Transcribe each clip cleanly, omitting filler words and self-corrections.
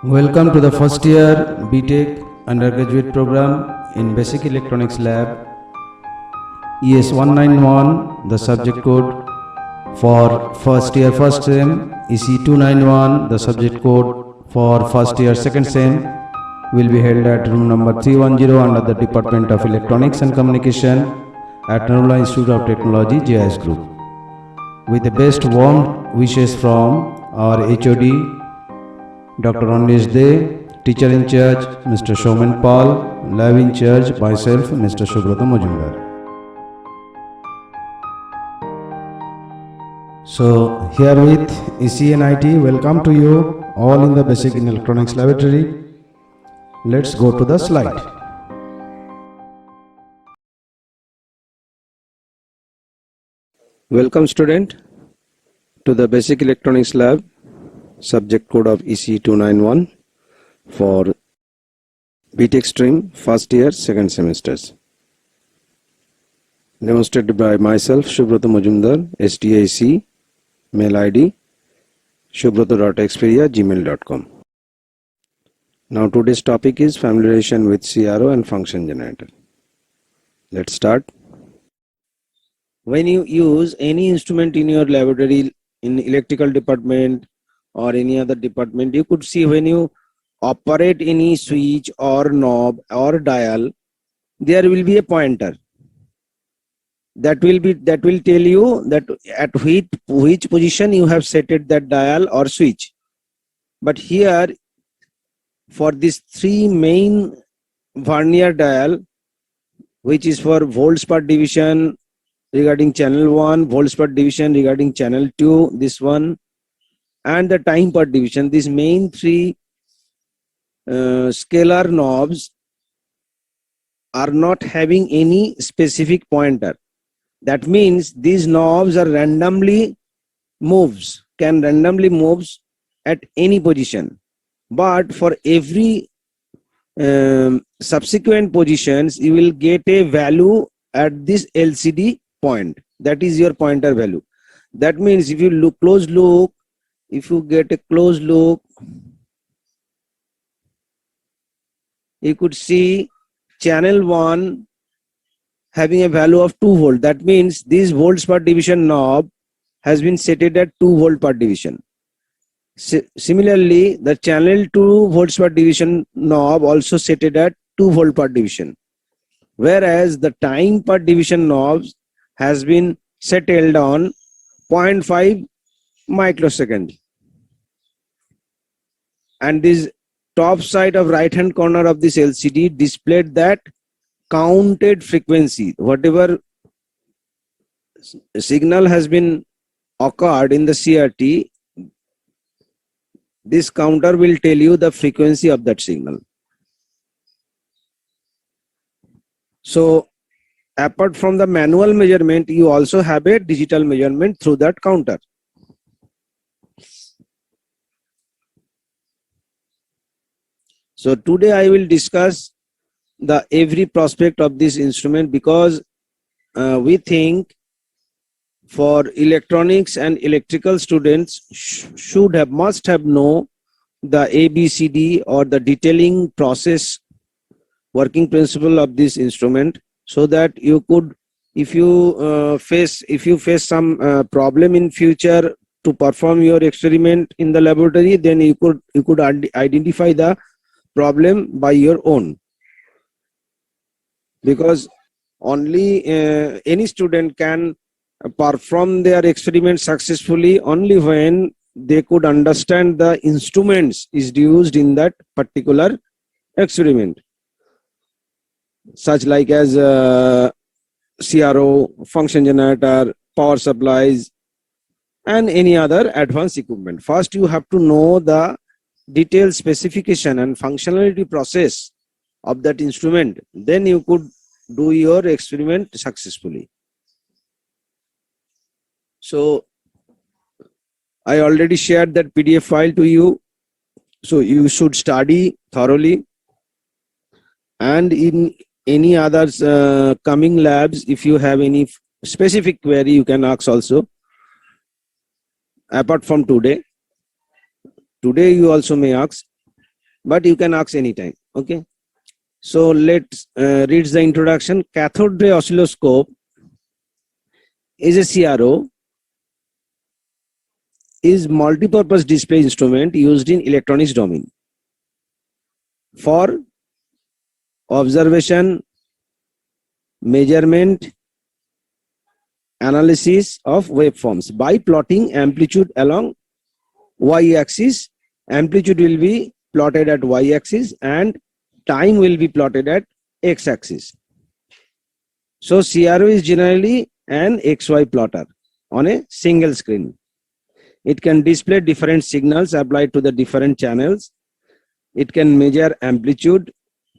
Welcome to the first year BTech undergraduate program in Basic Electronics Lab. ES 191, the subject code for first year first sem. EC 291, the subject code for first year second sem, will be held at room number 310 under the Department of Electronics and Communication at Narula Institute of Technology, JIS Group. With the best warm wishes from our HOD, Dr. Anish De, teacher in charge, Mr. Showman Paul, lab in charge, myself, Mr. Subrata Majumdar. So, here with ECNIT, welcome to you all in the Basic in Electronics Laboratory. Let's go to the slide. Welcome student to the Basic Electronics Lab, subject code of EC 291 for BTech stream first year second semesters. Demonstrated by myself, Subrata Majumdar, STIC, mail ID subrata.experia@gmail.com. Now today's topic is familiarization with CRO and function generator. Let's start. When you use any instrument in your laboratory, in electrical department or any other department, you could see when you operate any switch or knob or dial, there will be a pointer that will tell you that at which position you have set it, that dial or switch. But here, for these three main vernier dial, which is for volts per division regarding channel 1, volts per division regarding channel 2, this one, and the time per division, these main three scalar knobs are not having any specific pointer. That means these knobs are can randomly moves at any position. But for every subsequent positions, you will get a value at this LCD point. That is your pointer value. That means if you look close look, if you get a close look, you could see channel 1 having a value of 2 volt. That means this volts per division knob has been set at 2 volt per division. Similarly, the channel 2 volts per division knob also set at 2 volt per division. Whereas the time per division knobs has been settled on 0.5 microsecond. And this top side of right hand corner of this LCD displayed that counted frequency. Whatever signal has been occurred in the CRT, this counter will tell you the frequency of that signal. So apart from the manual measurement, you also have a digital measurement through that counter. So today I will discuss the every prospect of this instrument, because we think for electronics and electrical students must have know the ABCD or the detailing process working principle of this instrument, so that you could, if you face some problem in future to perform your experiment in the laboratory, then you could identify the problem by your own. Because only any student can perform their experiment successfully only when they could understand the instruments is used in that particular experiment, such like as CRO, function generator, power supplies, and any other advanced equipment. First, you have to know the detailed specification and functionality process of that instrument, then you could do your experiment successfully. So I already shared that PDF file to you, so you should study thoroughly. And in any others coming labs, if you have any specific query, you can ask also. Apart from today you also may ask. but you can ask anytime. Okay. So let's read the introduction. Cathode ray oscilloscope is a CRO, is multi-purpose display instrument used in electronics domain for observation, measurement, analysis of waveforms by plotting amplitude along y-axis. Amplitude will be plotted at y-axis and time will be plotted at x-axis. So CRO is generally an XY plotter on a single screen. It can display different signals applied to the different channels. It can measure amplitude,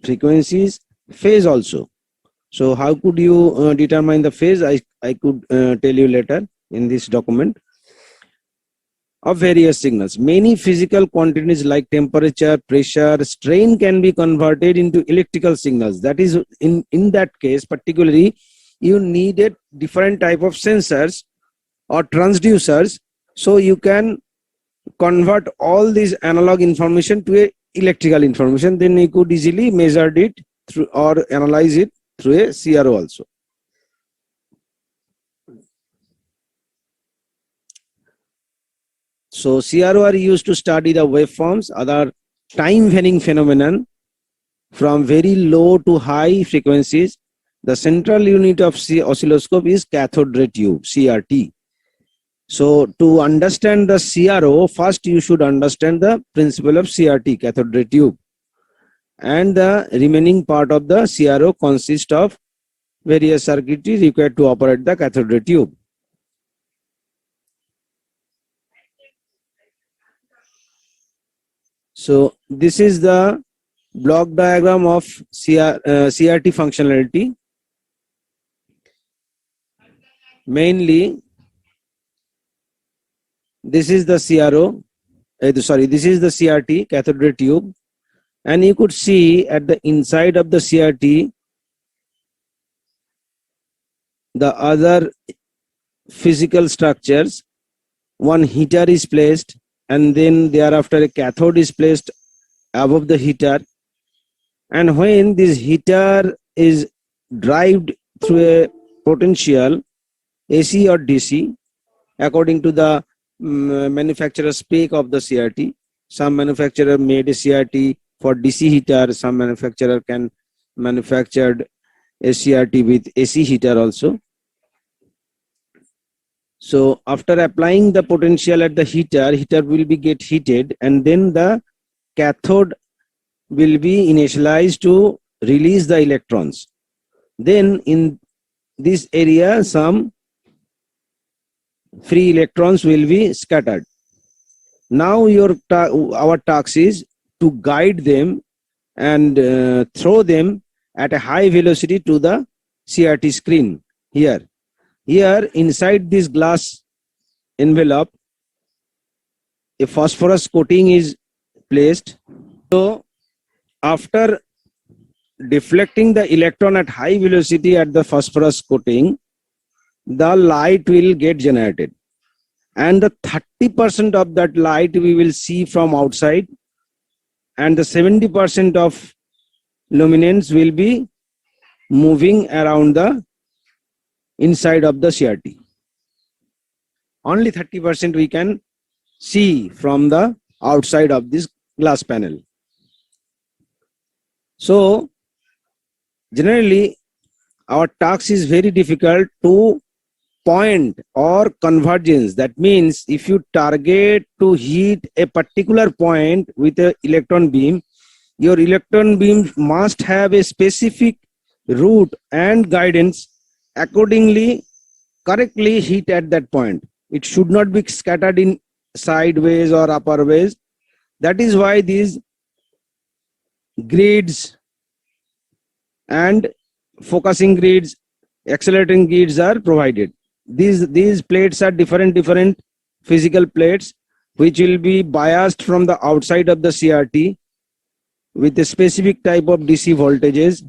frequencies, phase also. So how could you determine the phase? I could tell you later in this document. Of various signals. Many physical quantities like temperature, pressure, strain can be converted into electrical signals. That is, in that case, particularly, you needed different type of sensors or transducers, so you can convert all these analog information to a electrical information. Then you could easily measure it through or analyze it through a CRO also. So CRO are used to study the waveforms, other time varying phenomenon from very low to high frequencies. The central unit of oscilloscope is cathode ray tube, CRT. So to understand the CRO, first you should understand the principle of CRT, cathode ray tube. And the remaining part of the CRO consists of various circuitry required to operate the cathode ray tube. So this is the block diagram of CRT functionality. Mainly, this is the CRO, this is the CRT, cathode ray tube. And you could see at the inside of the CRT, the other physical structures. One heater is placed, and then thereafter a cathode is placed above the heater. And when this heater is driven through a potential, AC or DC, according to the manufacturer spec of the CRT. Some manufacturer made a CRT for DC heater, some manufacturer can manufactured a CRT with AC heater also. So after applying the potential at the heater will be get heated, and then the cathode will be initialized to release the electrons. Then in this area some free electrons will be scattered. Now our task is to guide them and throw them at a high velocity to the CRT screen. Here inside this glass envelope, a phosphorus coating is placed. So after deflecting the electron at high velocity at the phosphorus coating, the light will get generated, and the 30% of that light we will see from outside, and the 70% of luminance will be moving around the inside of the CRT. Only 30% we can see from the outside of this glass panel. So generally our task is very difficult to point or convergence. That means if you target to hit a particular point with an electron beam, your electron beam must have a specific route and guidance, accordingly correctly hit at that point. It should not be scattered in sideways or upper ways. That is why these grids and focusing grids, accelerating grids are provided. These plates are different physical plates which will be biased from the outside of the CRT with a specific type of DC voltages,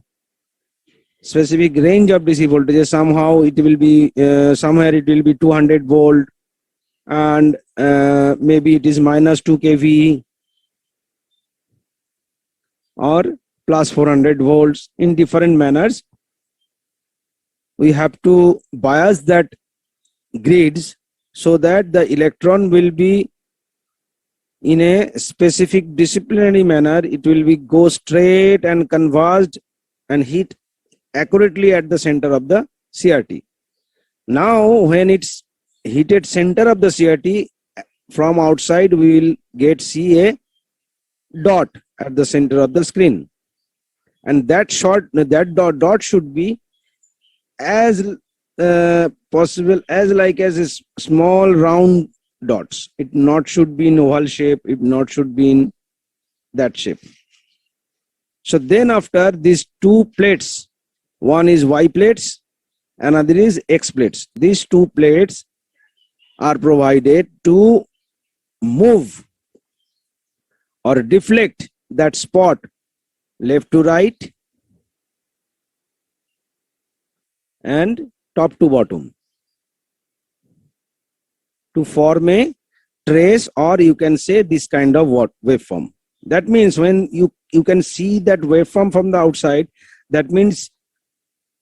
specific range of DC voltages. Somehow it will be somewhere it will be 200 volt, and maybe it is -2 kV. or plus 400 volts in different manners. We have to bias that grids so that the electron will be in a specific disciplinary manner. It will be go straight and converged and hit accurately at the center of the CRT. Now when it's hit at center of the CRT, from outside we will see a dot at the center of the screen, and that dot should be as possible as small round dots. It not should be in oval shape, it not should be in that shape. So then after these two plates, one is Y plates, another is X plates. These two plates are provided to move or deflect that spot left to right and top to bottom to form a trace, or you can say this kind of waveform. That means when you can see that waveform from the outside, that means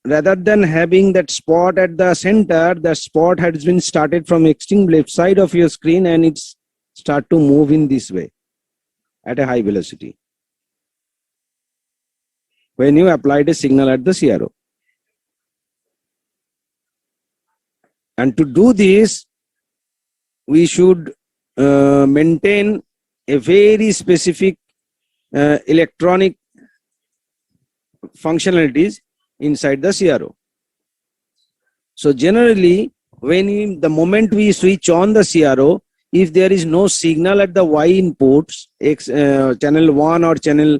rather than having that spot at the center, the spot has been started from extreme left side of your screen and it's start to move in this way at a high velocity when you applied a signal at the CRO. And to do this, we should maintain a very specific electronic functionalities inside the CRO. So generally, the moment we switch on the CRO, if there is no signal at the Y inputs, channel 1 or channel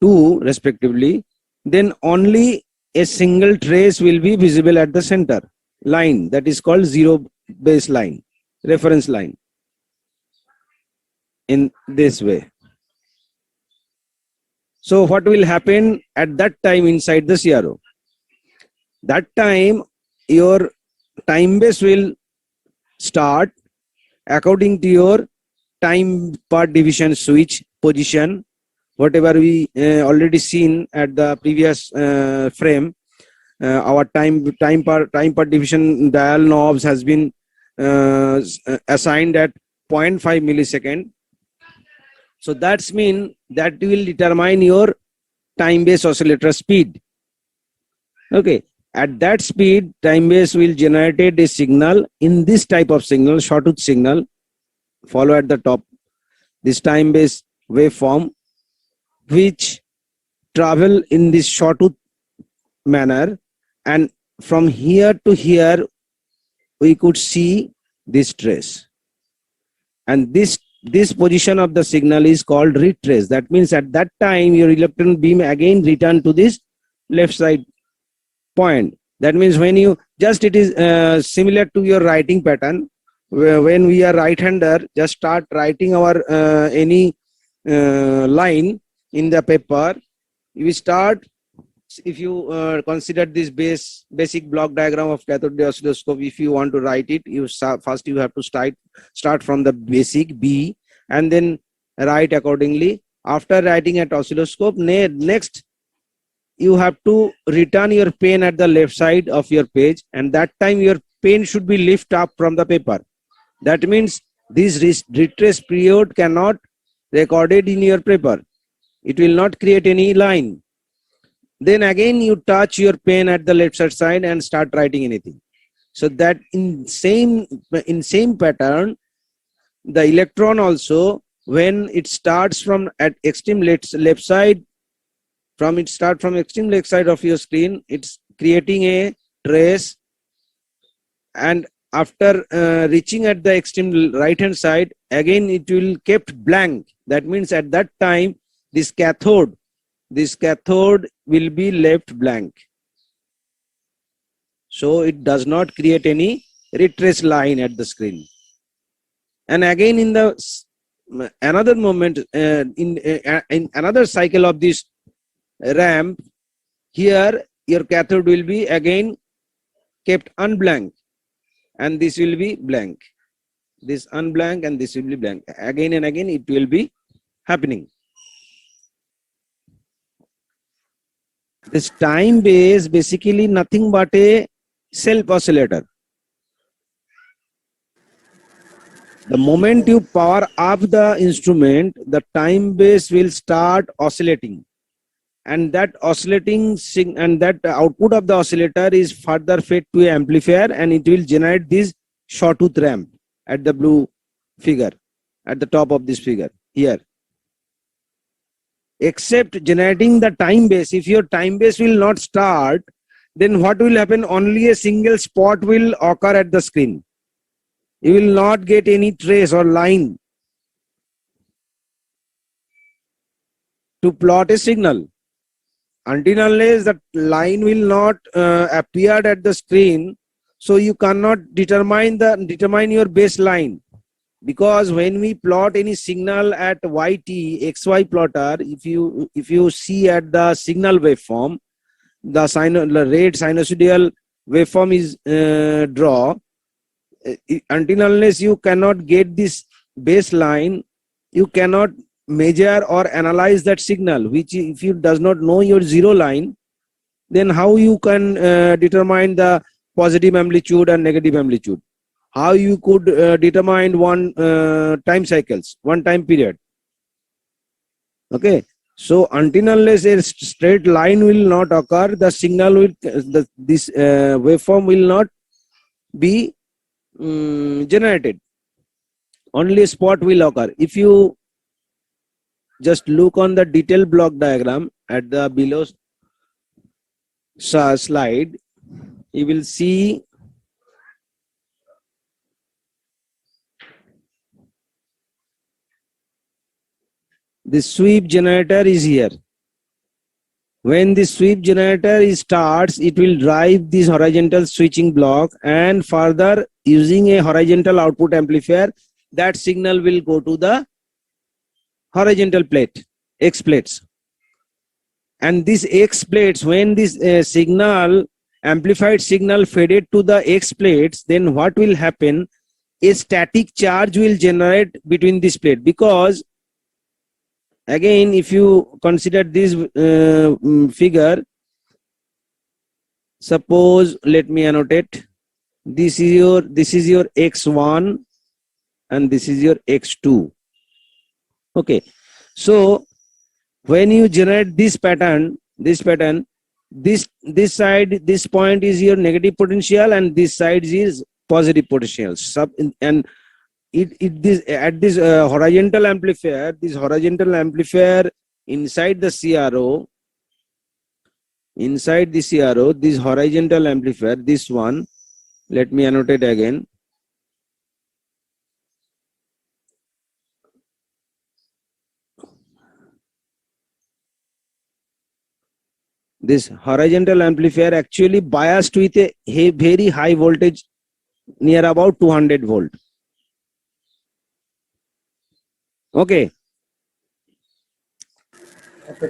2 respectively, then only a single trace will be visible at the center line, that is called zero base line, reference line, in this way. So what will happen at that time inside the CRO? That time your time base will start according to your time part division switch position, whatever we already seen at the previous frame. Our time part division dial knobs has been assigned at 0.5 millisecond. So that's mean that will determine your time base oscillator speed. Okay, at that speed, time base will generate a signal in this type of signal, shortwave signal. Follow at the top this time base waveform, which travel in this shortwave manner, and from here to here we could see this trace, and this position of the signal is called retrace. That means at that time your electron beam again return to this left side point. That means when you it is similar to your writing pattern. When we are right-hander, just start writing our any line in the paper. We start, if you consider this basic block diagram of cathode ray oscilloscope, if you want to write it, first you have to start from the basic B and then write accordingly. After writing at oscilloscope, next you have to return your pen at the left side of your page, and that time your pen should be lift up from the paper. That means this retrace period cannot recorded in your paper. It will not create any line. Then again you touch your pen at the left side and start writing anything. So that in same pattern, the electron also, when it starts from at extreme left side, from extreme left side of your screen, it's creating a trace, and after reaching at the extreme right hand side, again it will kept blank. That means at that time this cathode will be left blank, so it does not create any retrace line at the screen. And again in the another moment, in another cycle of this ramp, here your cathode will be again kept unblank, and this will be blank, this unblank, and this will be blank. Again and again it will be happening. This time base basically nothing but a self oscillator. The moment you power up the instrument, the time base will start oscillating, and that and that output of the oscillator is further fed to an amplifier, and it will generate this sawtooth ramp at the blue figure, at the top of this figure here. Except generating the time base, if your time base will not start, then what will happen? Only a single spot will occur at the screen. You will not get any trace or line to plot a signal. Until unless that line will not appear at the screen, so you cannot determine your baseline. Because when we plot any signal at YT XY plotter, if you see at the signal waveform, the rate sinusoidal waveform is draw. Until unless you cannot get this baseline, you cannot measure or analyze that signal. Which, if you does not know your zero line, then how you can determine the positive amplitude and negative amplitude? How you could determine one time cycles, one time period? Okay, so until unless a straight line will not occur, the signal will this waveform will not be generated. Only a spot will occur. If you just look on the detailed block diagram at the below slide, you will see the sweep generator is here. When the sweep generator starts, it will drive this horizontal switching block, and further using a horizontal output amplifier, that signal will go to the horizontal plate, X plates. And these X plates, when this amplified signal faded to the X plates, then what will happen? A static charge will generate between this plate, because again, if you consider this figure, suppose, let me annotate, this is your X1 and this is your X2. Okay, so when you generate this pattern, this side, this point is your negative potential, and this side is positive potential. And this at this horizontal amplifier, inside the CRO, this horizontal amplifier, this one, let me annotate again. This horizontal amplifier actually biased with a very high voltage, near about 200 volt. Okay.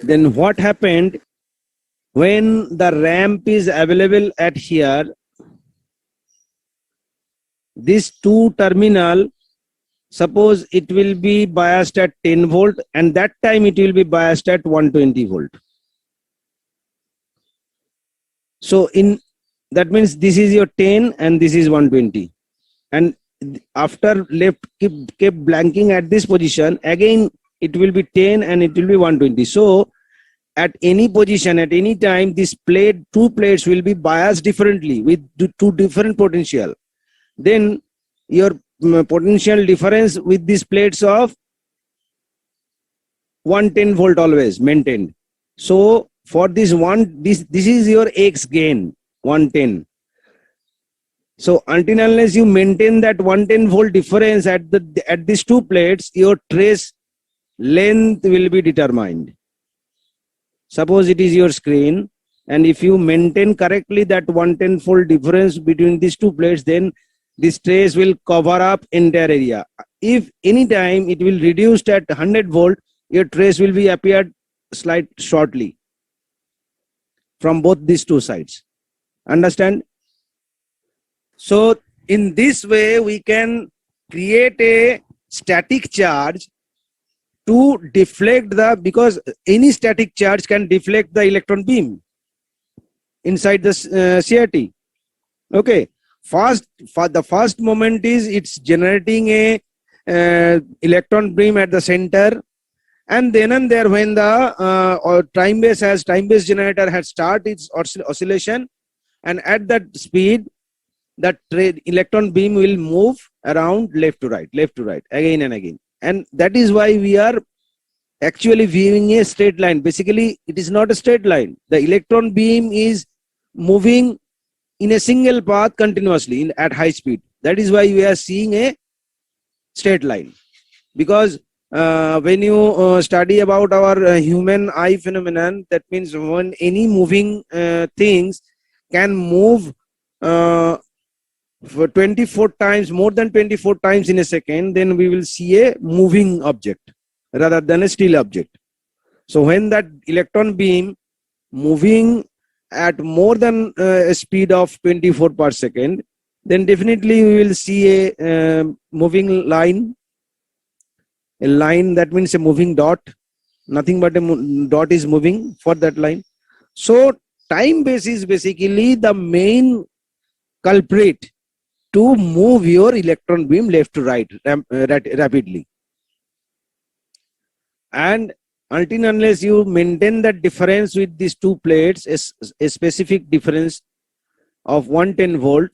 Then what happened when the ramp is available at here? This two terminal, suppose it will be biased at 10 volt, and that time it will be biased at 120 volt. So that means this is your 10 and this is 120, and after left kept blanking at this position, again it will be 10 and it will be 120. So at any position, at any time, this two plates will be biased differently with two different potential. Then your potential difference with these plates of 110 volt always maintained. So for this this is your X gain, 110. So until unless you maintain that 110 volt difference at these two plates, your trace length will be determined. Suppose it is your screen, and if you maintain correctly that 110 volt difference between these two plates, then this trace will cover up entire area. If any time it will reduce at 100 volt, your trace will be appeared slight shortly from both these two sides. Understand? So in this way, we can create a static charge to deflect because any static charge can deflect the electron beam. inside the CRT. Okay, the first moment is it's generating a electron beam at the center, and then and there when the time base generator has started its oscillation, and at that speed that electron beam will move around left to right again and again, and that is why we are actually viewing a straight line. Basically it is not a straight line. The electron beam is moving in a single path continuously at high speed. That is why we are seeing a straight line. Because when you study about our human eye phenomenon, that means when any moving things can move for 24 times, more than 24 times in a second, then we will see a moving object rather than a still object. So when that electron beam moving at more than a speed of 24 per second, then definitely we will see a moving line. A line, that means a moving dot. Nothing but a dot is moving for that line. So time base is basically the main culprit to move your electron beam left to right rapidly. And until unless you maintain that difference with these two plates, a specific difference of 110 volt,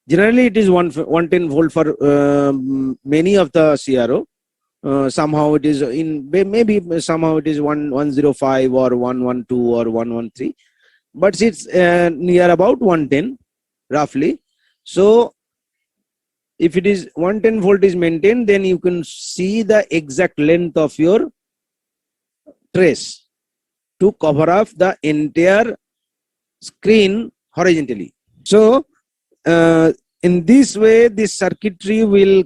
generally it is 110 volt for many of the CRO. Somehow it is maybe somehow it is 105 or 112 or 113, but it's near about 110 roughly. So if it is 110 volt is maintained, then you can see the exact length of your trace to cover up the entire screen horizontally. So in this way, this circuitry will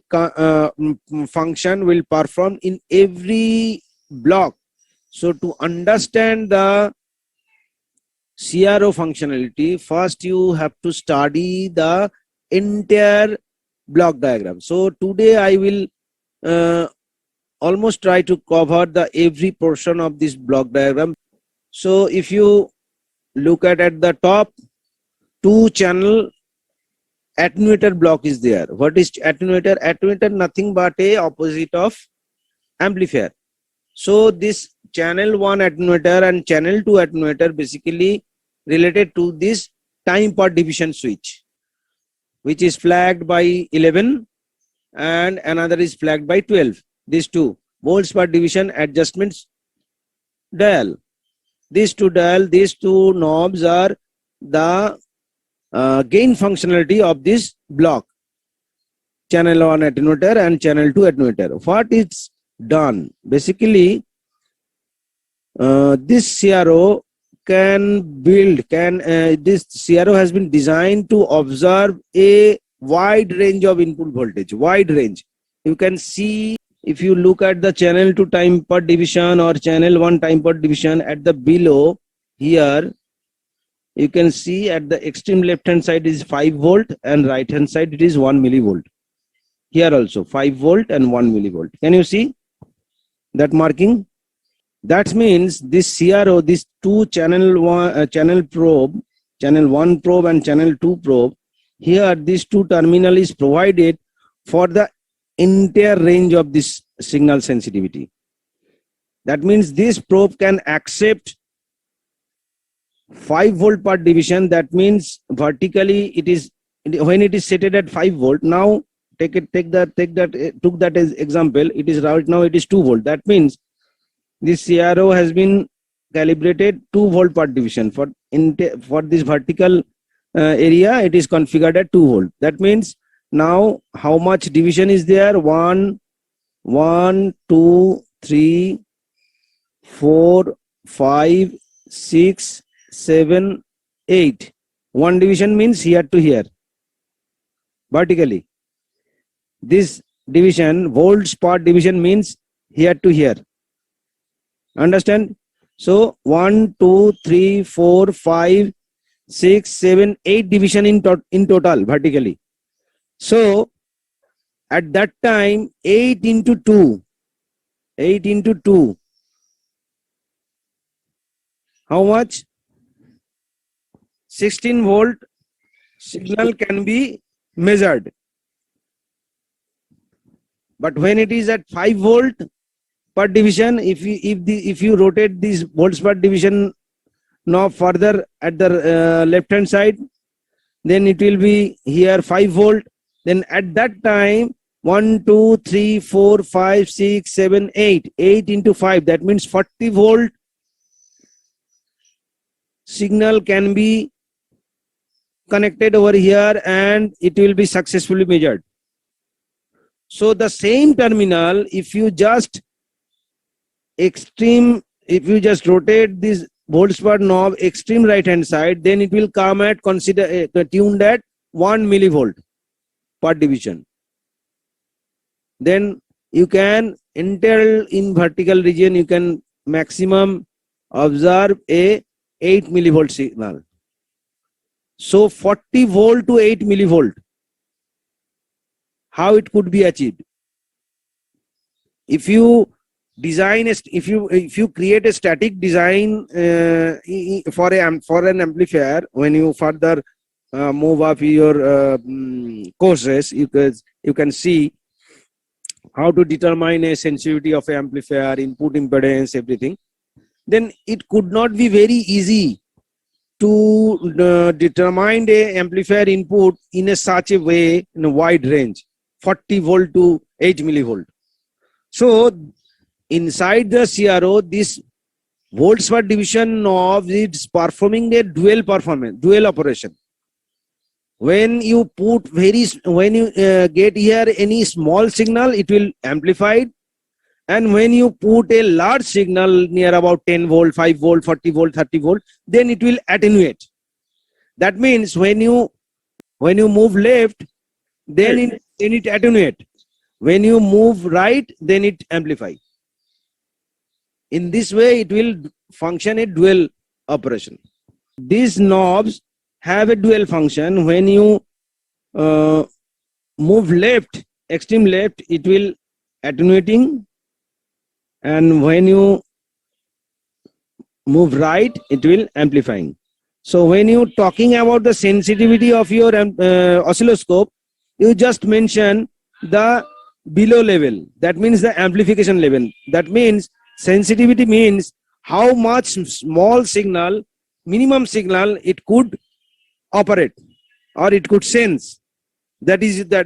function, will perform in every block. So to understand the CRO functionality, first you have to study the entire block diagram. So today I will almost try to cover the every portion of this block diagram. So if you look at the top, 2-channel attenuator block is there. What is attenuator? Attenuator nothing but a opposite of amplifier. So this channel 1 attenuator and channel 2 attenuator basically related to this time per division switch, which is flagged by 11 and another is flagged by 12. These two volts per division adjustments dial. These two knobs are the gain functionality of this block, channel 1 attenuator and channel 2 attenuator. What it's done basically, this CRO this CRO has been designed to observe a wide range of input voltage. Wide range. You can see if you look at the channel 2 time per division or channel 1 time per division at the below here, you can see at the extreme left hand side is 5 volt and right hand side it is 1 millivolt. Here also 5 volt and 1 millivolt. Can you see that marking? That means this CRO, this two channel probe, channel 1 probe and channel 2 probe, here these two terminal is provided for the entire range of this signal sensitivity. That means this probe can accept 5 volt per division. That means vertically it is, when it is set at 5 volt, now took that as example, it is right now it is 2 volt. That means this CRO has been calibrated 2 volt per division for this vertical area. It is configured at 2 volt. That means now how much division is there? 1, 2, 3, 4, 5, 6, 7, 8. 1 division means here to here vertically. This division, volts per division, means here to here. Understand? So 1, 2, 3, 4, 5, 6, 7, 8 division in total vertically. So at that time 8 into 2, how much? 16 volt signal can be measured. But when it is at 5 volt per division, if you rotate this volts per division knob further at the left hand side, then it will be here 5 volt. Then at that time 1 2 3 4 5 6 7 8 8 into 5, that means 40 volt signal can be connected over here and it will be successfully measured. So the same terminal, if you just rotate this volts per knob extreme right hand side, then it will come at tuned at 1 millivolt per division. Then you can enter in vertical region, you can maximum observe a 8 millivolt signal. So 40 volt to 8 millivolt, how it could be achieved? If you design if you create a static design for an amplifier, when you further move up your courses, you can see how to determine a sensitivity of an amplifier, input impedance, everything. Then it could not be very easy to determine the amplifier input in such a way, in a wide range, 40 volt to 8 millivolt. So inside the CRO, this volts per division knob is performing a dual operation. When you get here any small signal, it will amplify. And when you put a large signal near about 10 volt, 5 volt, 40 volt, 30 volt, then it will attenuate. That means when you move left, then it attenuate. When you move right, then it amplify. In this way, it will function a dual operation. These knobs have a dual function. When you move left, extreme left, it will attenuating, and when you move right, it will amplifying. So when you talking about the sensitivity of your oscilloscope, you just mention the below level, that means the amplification level. That means sensitivity means how much small signal, minimum signal, it could operate or it could sense. That is the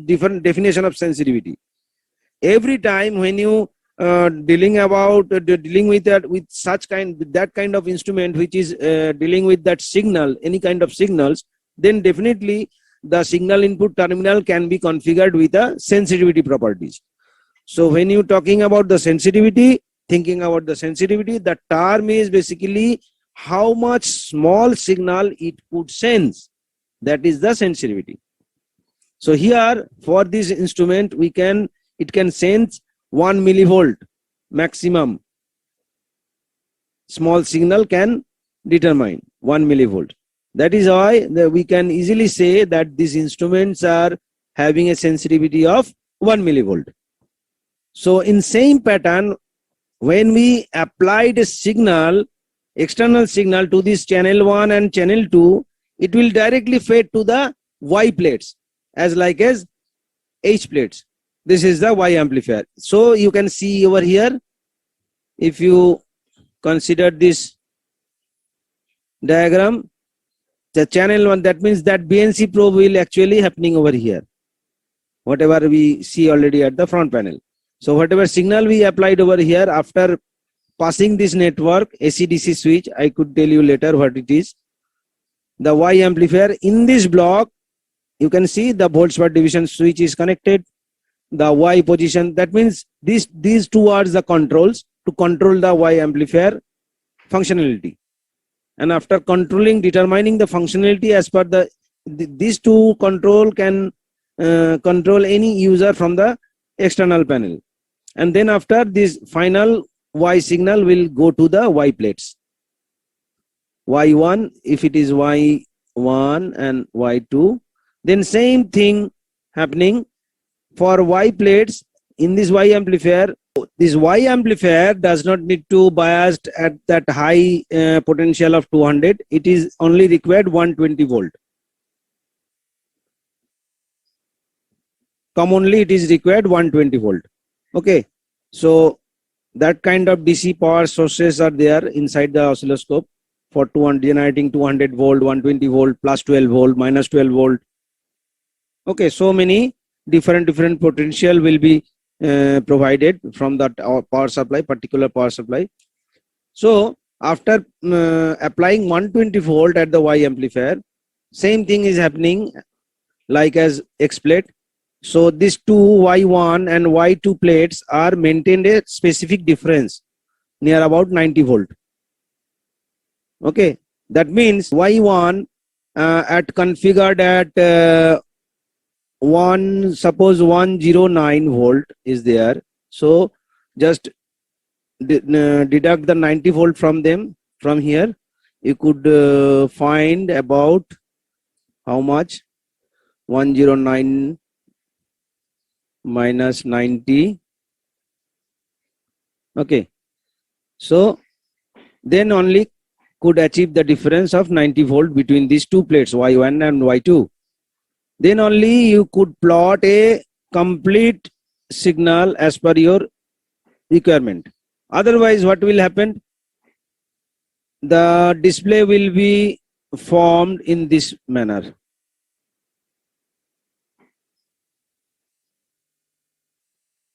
different definition of sensitivity. Every time when you dealing with that kind of instrument which is dealing with that signal, any kind of signals, then definitely the signal input terminal can be configured with the sensitivity properties. So when you talking about the sensitivity, thinking about the sensitivity, the term is basically how much small signal it could sense. That is the sensitivity. So here for this instrument, it can sense 1 millivolt maximum. Small signal can determine 1 millivolt. That is why we can easily say that these instruments are having a sensitivity of 1 millivolt. So in same pattern, when we applied a signal, external signal to this channel 1 and channel 2, it will directly fed to the Y plates as H plates. This is the Y amplifier. So you can see over here, if you consider this diagram, the channel 1, that means that BNC probe will actually happening over here, whatever we see already at the front panel. So whatever signal we applied over here, after passing this network AC/DC switch, I could tell you later what it is. The Y amplifier in this block, you can see the volts per division switch is connected. The Y position, that means these two are the controls to control the Y amplifier functionality. And after determining the functionality as per these two control can control any user from the external panel. And then after this final Y signal will go to the Y plates. Y1, if it is Y1 and Y2, then same thing happening for Y plates. In this Y amplifier, this Y amplifier does not need to biased at that high potential of 200. It is only required 120 volt. Commonly it is required 120 volt. Okay, so that kind of DC power sources are there inside the oscilloscope for generating 200 volt, 120 volt, plus 12 volt, minus 12 volt. Okay, so many different potential will be provided from that power supply, particular power supply. So after applying 120 volt at the Y amplifier, same thing is happening like as X plate. So these two Y1 and Y2 plates are maintained a specific difference near about 90 volt. Okay, that means Y1 at configured at suppose 109 volt is there. So just deduct the 90 volt from them. From here you could find about how much. 109 minus 90. Okay, so then only could achieve the difference of 90 volt between these two plates, Y1 and Y2. Then only you could plot a complete signal as per your requirement. Otherwise, what will happen? The display will be formed in this manner.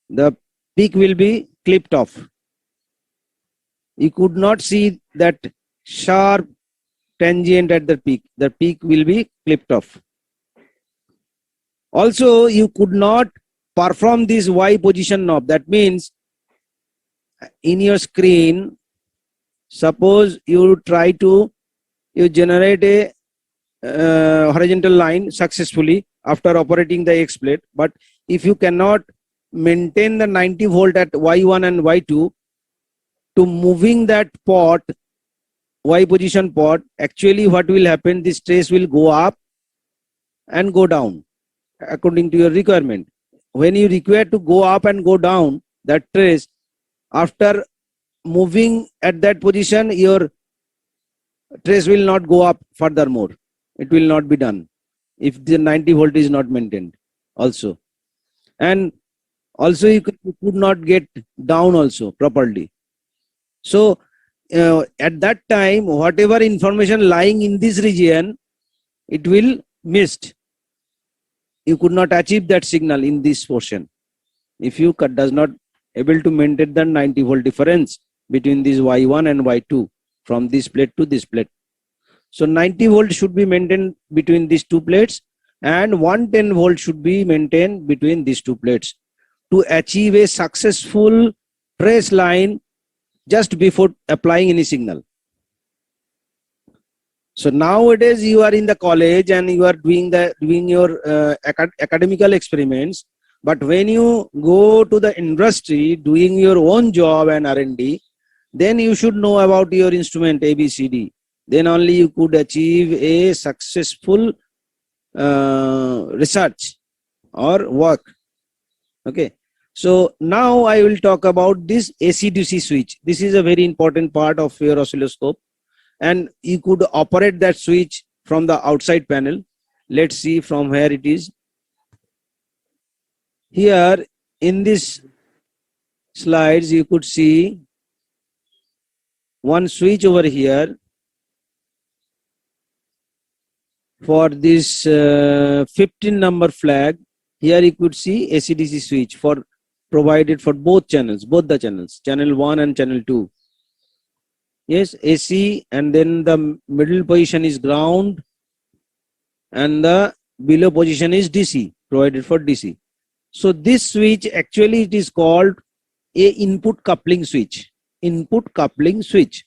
The peak will be clipped off. You could not see that sharp tangent at the peak. The peak will be clipped off. Also, you could not perform this Y position knob. That means in your screen, suppose you try to generate a horizontal line successfully after operating the X plate, but if you cannot maintain the 90 volt at Y1 and Y2, to moving that pot, Y position pot, actually what will happen, this trace will go up and go down according to your requirement. When you require to go up and go down, that trace, after moving at that position, your trace will not go up furthermore. It will not be done if the 90 volt is not maintained also. And also you could not get down also properly. So at that time, whatever information lying in this region, it will missed. You could not achieve that signal in this portion if you does not able to maintain the 90 volt difference between this Y1 and Y2 from this plate to this plate. So 90 volt should be maintained between these two plates, and 110 volt should be maintained between these two plates to achieve a successful trace line just before applying any signal. So nowadays you are in the college and you are doing your academical experiments, but when you go to the industry doing your own job and R&D, then you should know about your instrument ABCD. Then only you could achieve a successful research or work. Okay. So now I will talk about this AC-DC switch. This is a very important part of your oscilloscope, and you could operate that switch from the outside panel. Let's see from where it is. Here in this slides you could see one switch over here for this 15 number flag. Here you could see AC-DC switch for provided for both channels, both the channels, channel 1 and channel 2. Yes, AC, and then the middle position is ground and the below position is DC, provided for DC. So this switch, actually it is called a input coupling switch. Input coupling switch.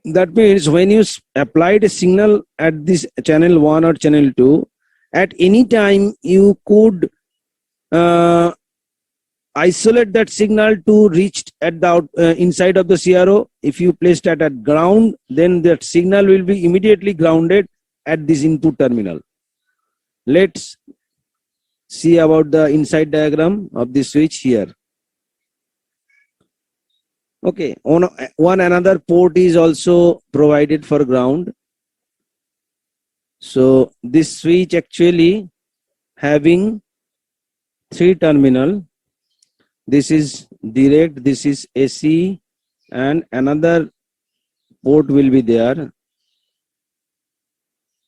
That means when you applied a signal at this channel 1 or channel 2, at any time you could isolate that signal to reach at the inside of the CRO. If you placed it at ground, then that signal will be immediately grounded at this input terminal. Let's see about the inside diagram of this switch here. Okay, on one another port is also provided for ground. So this switch actually having three terminal. This is direct, this is AC, and another port will be there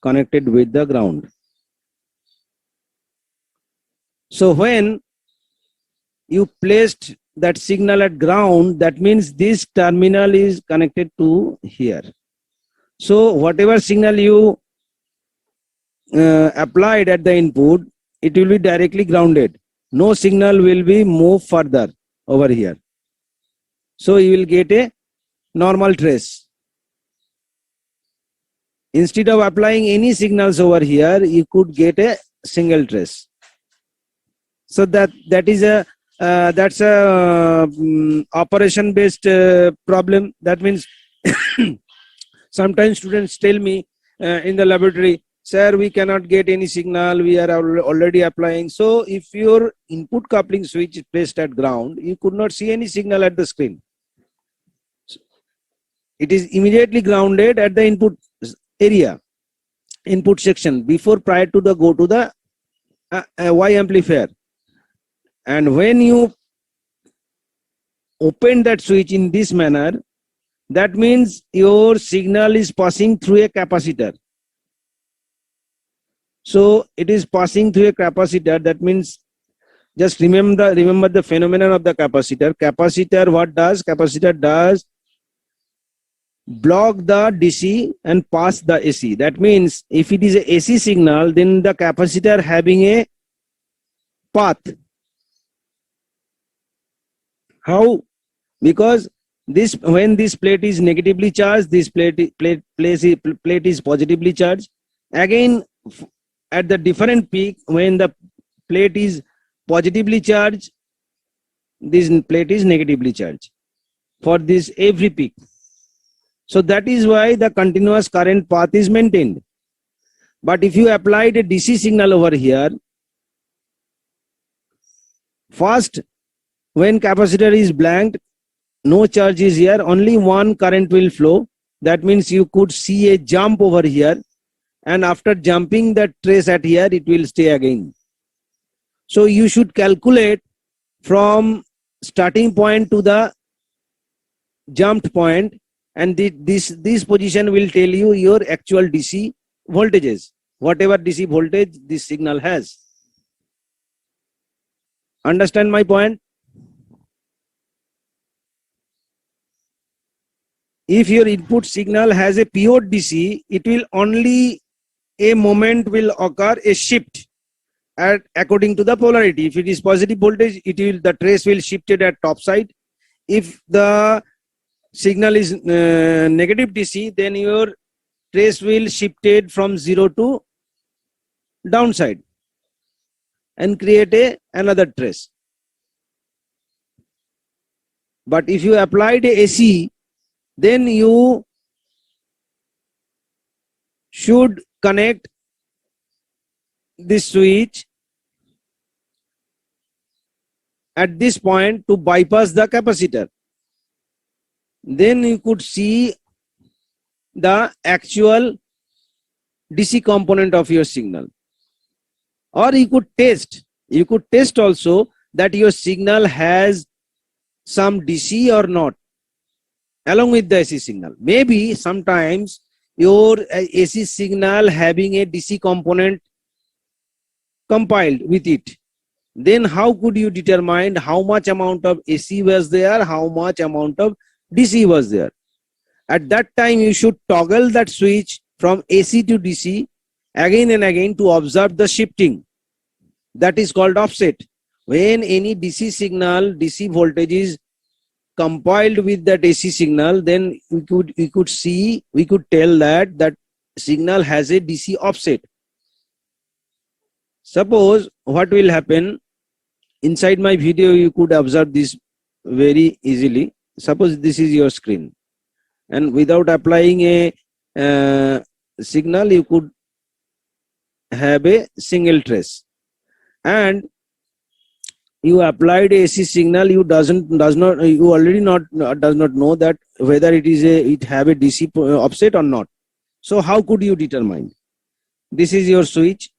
connected with the ground. So when you placed that signal at ground, that means this terminal is connected to here. So whatever signal you applied at the input, it will be directly grounded. No signal will be moved further over here. So you will get a normal trace. Instead of applying any signals over here, you could get a single trace. So that's a operation based problem. That means sometimes students tell me in the laboratory, sir, we cannot get any signal, we are already applying. So if your input coupling switch is placed at ground, you could not see any signal at the screen. It is immediately grounded at the input area, input section, before prior to the go to the Y amplifier. And when you open that switch in this manner, that means your signal is passing through a capacitor. So it is passing through a capacitor. That means just remember the phenomenon of the capacitor. Capacitor, what does? Capacitor does block the DC and pass the AC. That means if it is a AC signal, then the capacitor having a path. How? Because this, when this plate is negatively charged, this plate is positively charged. Again, at the different peak, when the plate is positively charged, this plate is negatively charged for this every peak. So that is why the continuous current path is maintained. But if you applied a DC signal over here, first when capacitor is blanked, no charge is here, only one current will flow. That means you could see a jump over here, and after jumping that trace at here, it will stay again. So you should calculate from starting point to the jumped point, and this position will tell you your actual DC voltages, whatever DC voltage this signal has. Understand my point? If your input signal has a pure DC, it will only a moment will occur, a shift according to the polarity. If it is positive voltage, the trace will shifted at top side. If the signal is negative DC, then your trace will shifted from 0 to downside and create another trace. But if you applied a AC, then you should connect this switch at this point to bypass the capacitor. Then you could see the actual DC component of your signal. Or you could test also that your signal has some DC or not along with the AC signal. Maybe sometimes your AC signal having a DC component compiled with it. Then how could you determine how much amount of AC was there, how much amount of DC was there? At that time, you should toggle that switch from AC to DC again and again to observe the shifting. That is called offset. When any DC signal, DC voltage is compiled with that AC signal, then we could tell that signal has a DC offset. Suppose what will happen, inside my video you could observe this very easily. Suppose this is your screen, and without applying a signal, you could have a single trace. And you applied AC signal, you does not you already not does not know that whether it have a DC offset or not. So how could you determine? This is your switch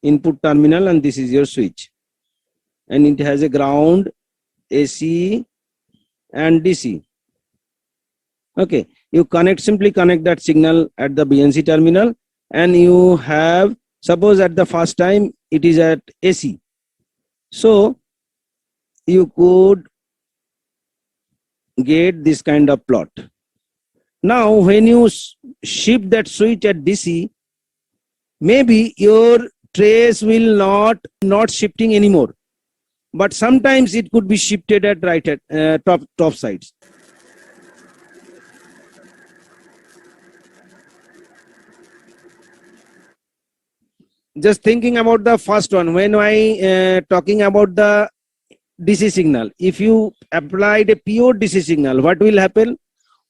input terminal and this is your switch, and it has a ground, AC and DC. Okay, you simply connect that signal at the BNC terminal, and you have, suppose at the first time it is at AC, so you could get this kind of plot. Now when you shift that switch at DC, maybe your trace will not shifting anymore, but sometimes it could be shifted at right at top sides. Just thinking about the first one, when I talking about the DC signal, if you applied a pure DC signal, what will happen?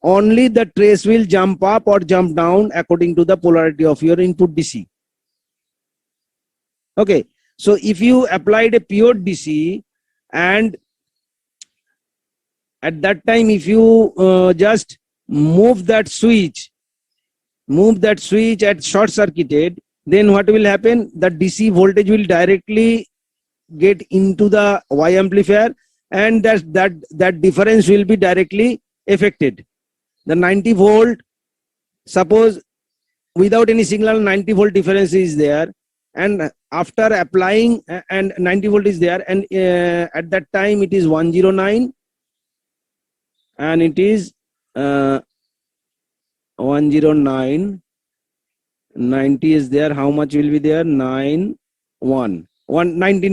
Only the trace will jump up or jump down according to the polarity of your input DC. Okay, so if you applied a pure DC, and at that time if you just move that switch at short circuited, then what will happen? The DC voltage will directly get into the Y amplifier, and that difference will be directly affected. The 90 volt, suppose without any signal 90 volt difference is there, and after applying and 90 volt is there, and at that time it is 109 and it is 109, 90 is there, how much will be there? 19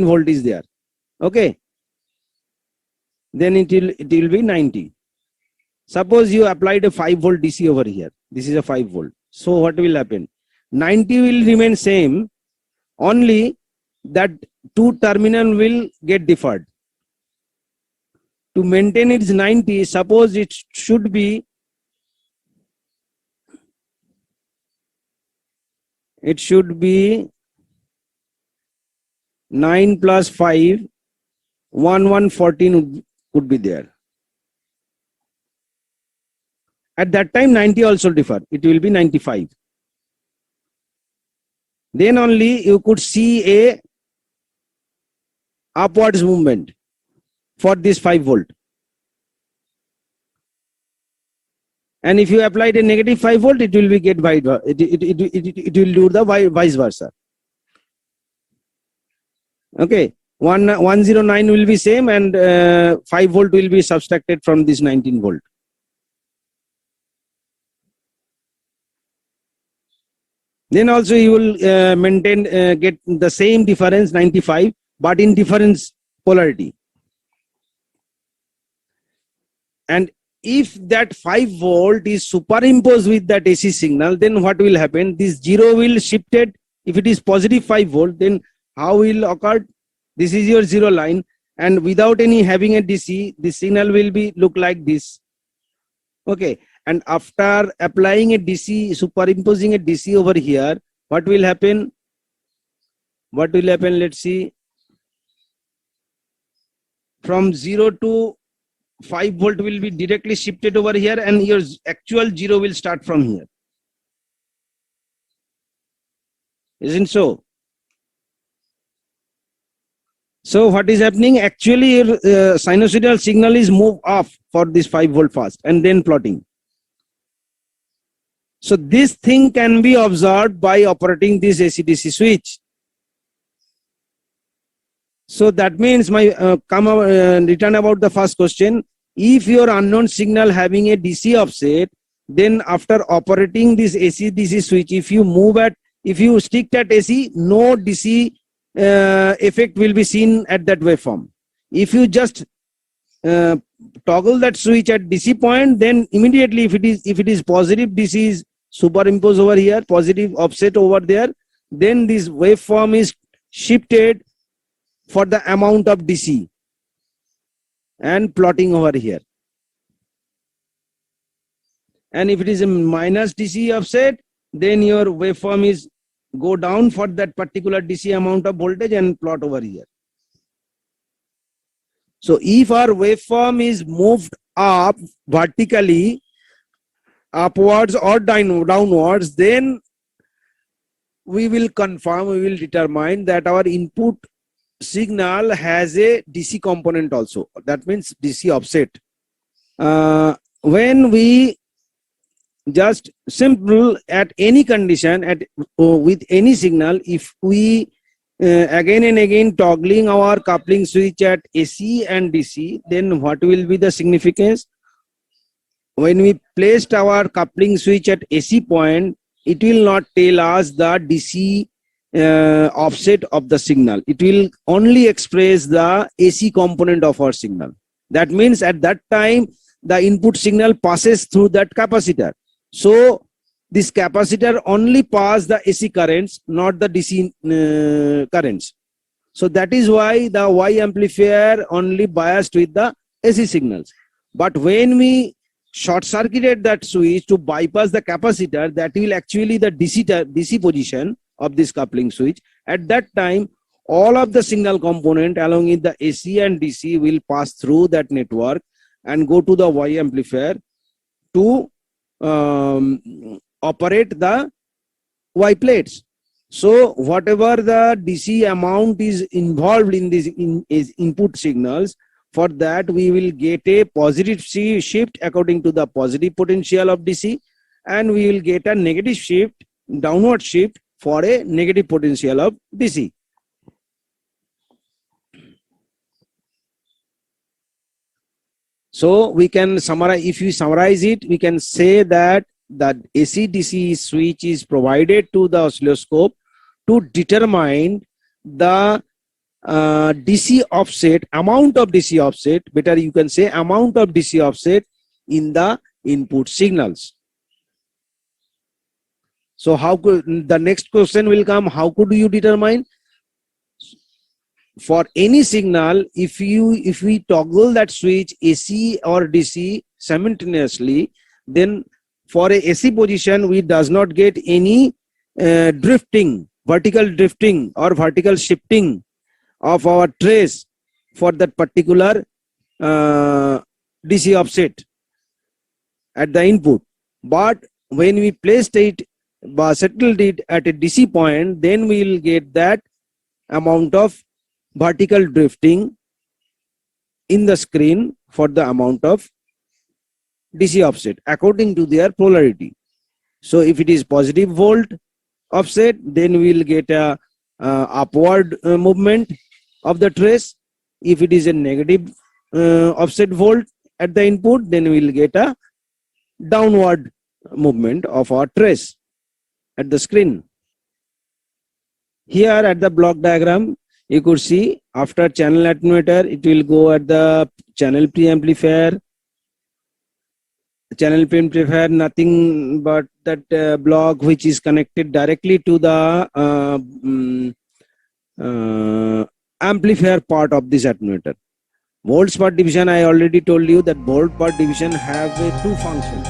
volt is there. Okay, then it will be 90. Suppose you applied a 5 volt DC over here, this is a 5 volt, so what will happen? 90 will remain same, only that two terminal will get deferred. To maintain its 90, suppose it should be, it should be 9 plus 5, 114 would be there. At that time 90 also differ, it will be 95. Then only you could see a upwards movement for this 5 volt. And if you applied a negative 5 volt, it will be get it will do the vice versa. Okay, 109 will be same, and 5 volt will be subtracted from this 19 volt. Then also you will get the same difference 95, but in different polarity. And if that 5 volt is superimposed with that AC signal, then what will happen? This 0 will shifted. If it is positive 5 volt, then how will occur? This is your 0 line, and without any having a DC, the signal will be look like this. Okay, and after applying a DC, superimposing a DC over here, what will happen? What will happen? Let's see. From 0 to 5 volt will be directly shifted over here, and your actual 0 will start from here. Isn't so? So what is happening? Actually, your sinusoidal signal is moved off for this 5 volt fast and then plotting. So this thing can be observed by operating this AC-DC switch. So that means my return about the first question. If your unknown signal having a DC offset, then after operating this AC-DC switch, if you stick at AC, no DC effect will be seen at that waveform. If you just toggle that switch at DC point, then immediately if it is positive DC is superimposed over here, positive offset over there, then this waveform is shifted for the amount of DC and plotting over here. And if it is a minus DC offset, then your waveform is go down for that particular DC amount of voltage and plot over here. So if our waveform is moved up vertically, upwards or downwards, then we will determine that our input signal has a DC component also. That means DC offset. When we just simple at any condition with any signal, if we again and again toggling our coupling switch at AC and DC, then what will be the significance? When we placed our coupling switch at AC point, it will not tell us the DC offset of the signal. It will only express the AC component of our signal. That means at that time, the input signal passes through that capacitor. So this capacitor only passes the AC currents, not the DC currents. So that is why the Y amplifier only biased with the AC signals. But when we short circuited that switch to bypass the capacitor, that will actually the DC position of this coupling switch. At that time, all of the signal component along with the AC and DC will pass through that network and go to the Y amplifier to operate the Y plates. So whatever the DC amount is involved in these input signals, for that we will get a positive shift according to the positive potential of DC, and we will get a negative shift, downward shift for a negative potential of DC. So we can summarize, if we summarize it, we can say that the AC-DC switch is provided to the oscilloscope to determine the DC offset, amount of DC offset, better you can say amount of DC offset in the input signals. So how could, the next question will come, how could you determine? For any signal, if we toggle that switch AC or DC simultaneously, then for a AC position we does not get any drifting, vertical drifting or vertical shifting of our trace for that particular DC offset at the input. But when we placed it, settled it at a DC point, then we will get that amount of vertical drifting in the screen for the amount of DC offset according to their polarity. So if it is positive volt offset, then we will get a upward movement of the trace. If it is a negative offset volt at the input, then we will get a downward movement of our trace at the screen. Here at the block diagram, you could see after channel attenuator, it will go at the channel preamplifier. Channel preamplifier, nothing but that block which is connected directly to the amplifier part of this attenuator. Volts per division, I already told you that volt per division have two functions.